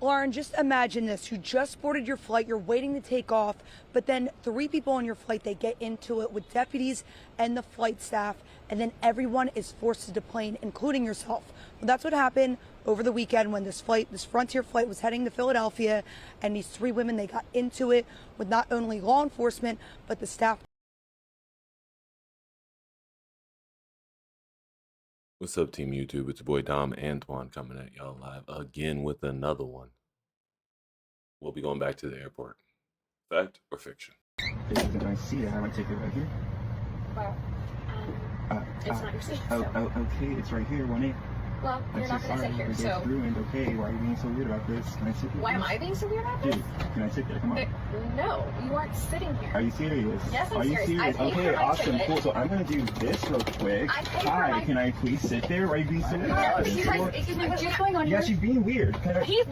Lauren, just imagine this. You just boarded your flight, you're waiting to take off, but then 3 people on your flight, they get into it with deputies and the flight staff, and then everyone is forced to deplane, including yourself. Well, that's what happened over the weekend when this Frontier flight was heading to Philadelphia, and these 3 women, they got into it with not only law enforcement, but the staff. What's up, Team YouTube? It's your boy Dom Antoine coming at y'all live again with another one. We'll be going back to the airport. Fact or fiction? Can I see it? I have my ticket right here. Well, it's not your seat. Oh, So. okay, it's right here, 1A. Well, you're not going to sit here, so. Ruined. Okay, why are you being so weird about this? Can I sit here? Why am I being so weird about this? Dude, can I sit there? Come on. No, you aren't sitting here. Are you serious? Yes, I'm serious. Are you serious? Okay, awesome, cool. So I'm gonna do this real quick. Hi, can I please sit there? Why are you being so weird? Excuse me, what's going on Yeah, here? she's being weird. He's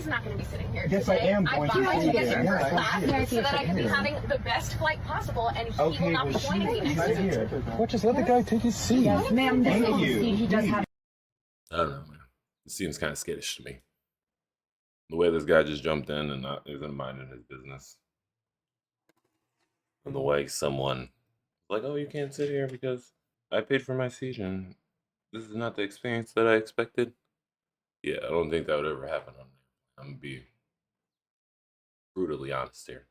not going to be sitting here. Yes, I am going to sit there. Yeah, class so that I can be having the best flight possible, and he will not be joining me next to me. Well, just let the guy take his seat. Yes, ma'am. Thank you. He does have. I don't know, man. It seems kind of skittish to me. The way this guy just jumped in and isn't minding his business. And the way someone like, oh, you can't sit here because I paid for my seat and this is not the experience that I expected. Yeah, I don't think that would ever happen on there. I'm gonna be brutally honest here.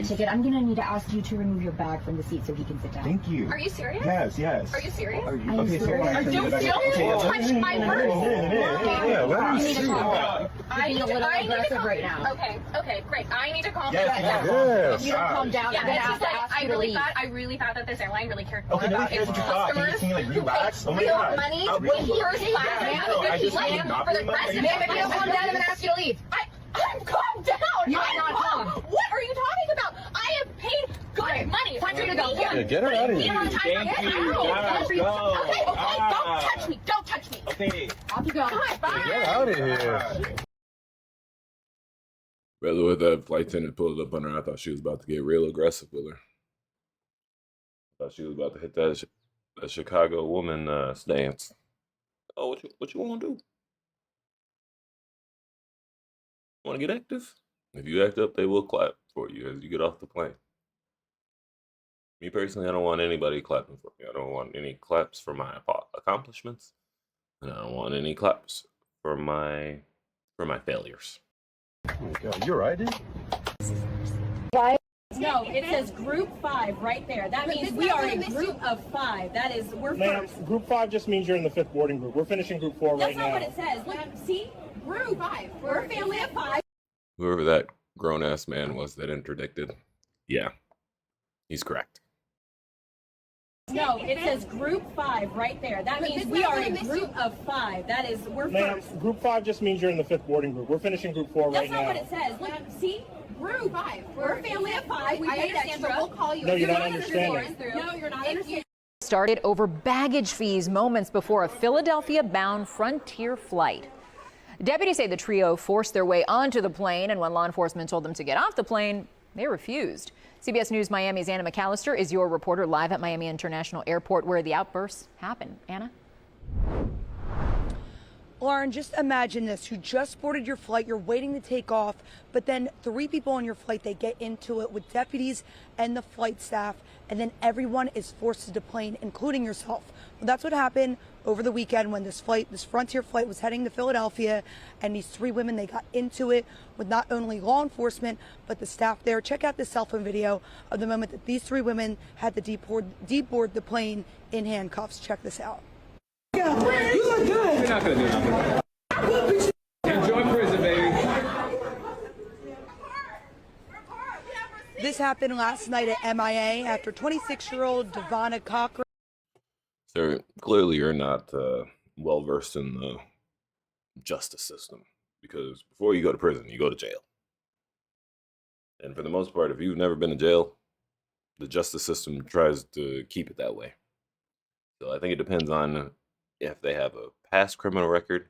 Ticket. I'm gonna need to ask you to remove your bag from the seat so he can sit down. Thank you. Are you serious? Yes. Are you serious? Okay, so when I Don't touch my purse. You need to calm down. I need a little aggressive right now. Okay, great. I need to calm Yes, down. yes. If you don't calm down, I'm gonna have to ask you to leave. I really thought that this airline really cared more Okay, about here's its what you thought. customers Can you like who relax? pay Oh my real God. money with first class and have a good flight for the president. Ma'am, if you don't calm down, I'm gonna ask you to leave. I'm calmed down. You're I'm not calm. What are you talking about? I have paid good money. Time for you to go. Yeah, get her out of here. Thank you. Okay, don't touch me. Don't touch me. Okay. Off you go. Come on, bye. Get out of here. Rather with that flight attendant pulled up on her, I thought she was about to get real aggressive with her. I thought she was about to hit that Chicago woman stance. Oh, what you want to do? Want to get active? If you act up, they will clap for you as you get off the plane. Me personally, I don't want anybody clapping for me. I don't want any claps for my accomplishments, and I don't want any claps for my failures. Oh my God, you're right, dude. No, it says group 5 right there. That means we are a group of 5. That is, we're Ma'am, first. group 5 just means you're in the 5th boarding group. We're finishing group 4 That's right not now. what it says. Look, see? Group 5. We're a family of 5. Whoever that grown-ass man was that interdicted, yeah, he's correct. No, it says group 5 right there. That means we are a group of 5. That is, we're Ma'am, first. group 5 just means you're in the 5th boarding group. We're finishing group 4 That's right not now. what it says. Look, see? Group 5. We're a family of 5. We paid extra. We'll call you. No, you're not understanding. No, you're not understanding. Started over baggage fees moments before a Philadelphia-bound Frontier flight. Deputies say the trio forced their way onto the plane, and when law enforcement told them to get off the plane, they refused. CBS News Miami's Anna McAllister is your reporter live at Miami International Airport where the outbursts happened. Anna? Lauren, just imagine this. You just boarded your flight, you're waiting to take off, but then 3 people on your flight, they get into it with deputies and the flight staff, and then everyone is forced to deplane, including yourself. Well, that's what happened over the weekend when this Frontier flight was heading to Philadelphia, and these 3 women, they got into it with not only law enforcement, but the staff there. Check out this cell phone video of the moment that these 3 women had to deboard the plane in handcuffs. Check this out. You look good. We're not gonna do nothing. Enjoy prison, baby. This happened last night at MIA after 26-year-old Devonna Cochran. Sir, clearly you're not well versed in the justice system, because before you go to prison, you go to jail. And for the most part, if you've never been to jail, the justice system tries to keep it that way. So I think it depends on if they have a past criminal record,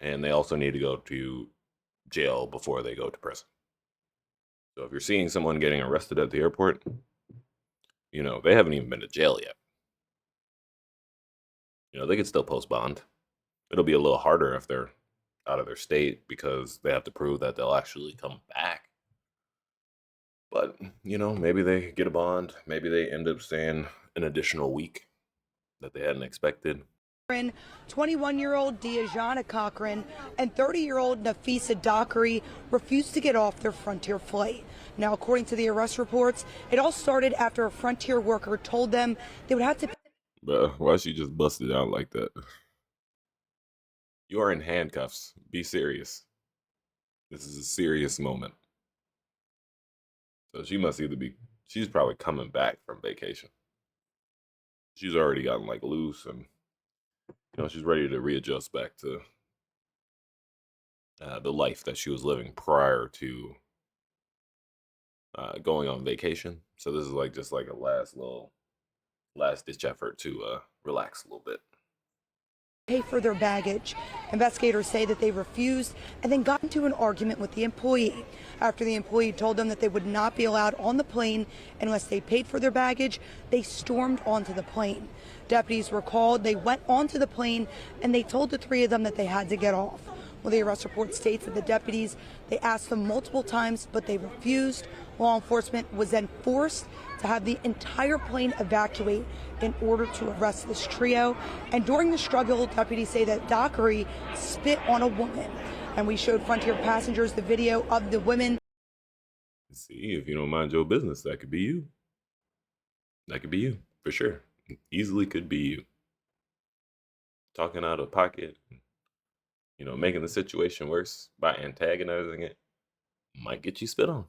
and they also need to go to jail before they go to prison. So if you're seeing someone getting arrested at the airport, you know, they haven't even been to jail yet. You know, they could still post bond. It'll be a little harder if they're out of their state because they have to prove that they'll actually come back. But, you know, maybe they get a bond. Maybe they end up staying an additional week that they hadn't expected. 21-year-old Diajana Cochran and 30-year-old Nafisa Dockery refused to get off their Frontier flight. Now, according to the arrest reports, it all started after a Frontier worker told them they would have to... Bruh, why she just busted out like that? You are in handcuffs. Be serious. This is a serious moment. So she must either be... She's probably coming back from vacation. She's already gotten, like, loose and... You know, she's ready to readjust back to the life that she was living prior to going on vacation. So this is like just like a last ditch effort to relax a little bit. Pay for their baggage. Investigators say that they refused and then got into an argument with the employee. After the employee told them that they would not be allowed on the plane unless they paid for their baggage, they stormed onto the plane. Deputies were called, they went onto the plane, and they told the three of them that they had to get off. Well, the arrest report states that the deputies, they asked them multiple times, but they refused. Law enforcement was then forced to have the entire plane evacuate in order to arrest this trio. And during the struggle, deputies say that Dockery spit on a woman. And we showed Frontier passengers the video of the women. See, if you don't mind your business, that could be you. That could be you, for sure. Easily could be you. Talking out of pocket, you know, making the situation worse by antagonizing it might get you spit on.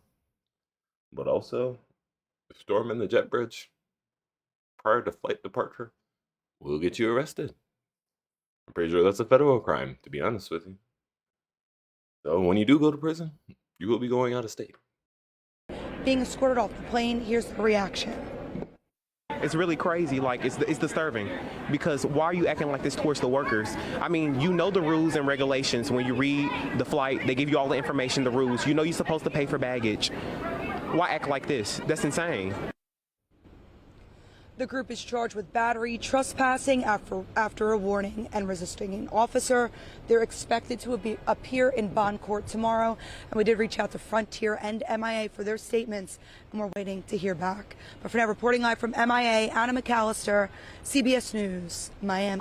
But also, storming the jet bridge prior to flight departure will get you arrested. I'm pretty sure that's a federal crime, to be honest with you. So when you do go to prison, you will be going out of state. Being escorted off the plane, here's the reaction. It's really crazy. Like, it's disturbing, because why are you acting like this towards the workers? I mean, you know the rules and regulations. When you read the flight, they give you all the information, the rules. You know you're supposed to pay for baggage. Why act like this? That's insane. The group is charged with battery, trespassing after a warning, and resisting an officer. They're expected to appear in bond court tomorrow. And we did reach out to Frontier and MIA for their statements, and we're waiting to hear back. But for now, reporting live from MIA, Anna McAllister, CBS News, Miami.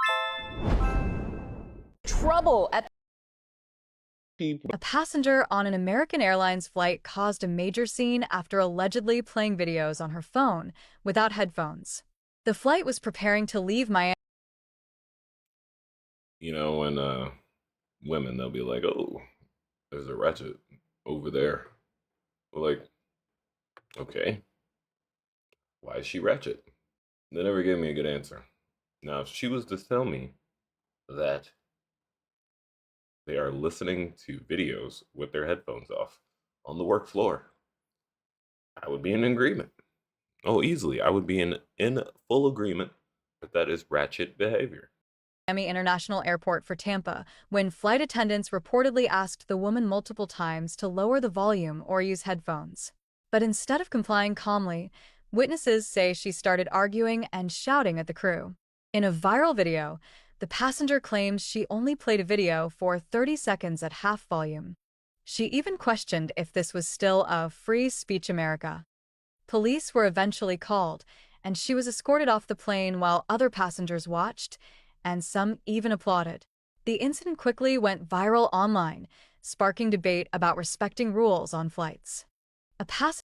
Trouble at A passenger on an American Airlines flight caused a major scene after allegedly playing videos on her phone without headphones. The flight was preparing to leave Miami. You know, when women, they'll be like, oh, there's a ratchet over there. We're like, okay, why is she ratchet? They never gave me a good answer. Now, if she was to tell me that they are listening to videos with their headphones off on the work floor, I would be in agreement. Oh, easily. I would be in full agreement that that is ratchet behavior. Miami International Airport for Tampa, when flight attendants reportedly asked the woman multiple times to lower the volume or use headphones. But instead of complying calmly, witnesses say she started arguing and shouting at the crew. In a viral video, the passenger claims she only played a video for 30 seconds at half volume. She even questioned if this was still a free speech America. Police were eventually called, and she was escorted off the plane while other passengers watched, and some even applauded. The incident quickly went viral online, sparking debate about respecting rules on flights. A passenger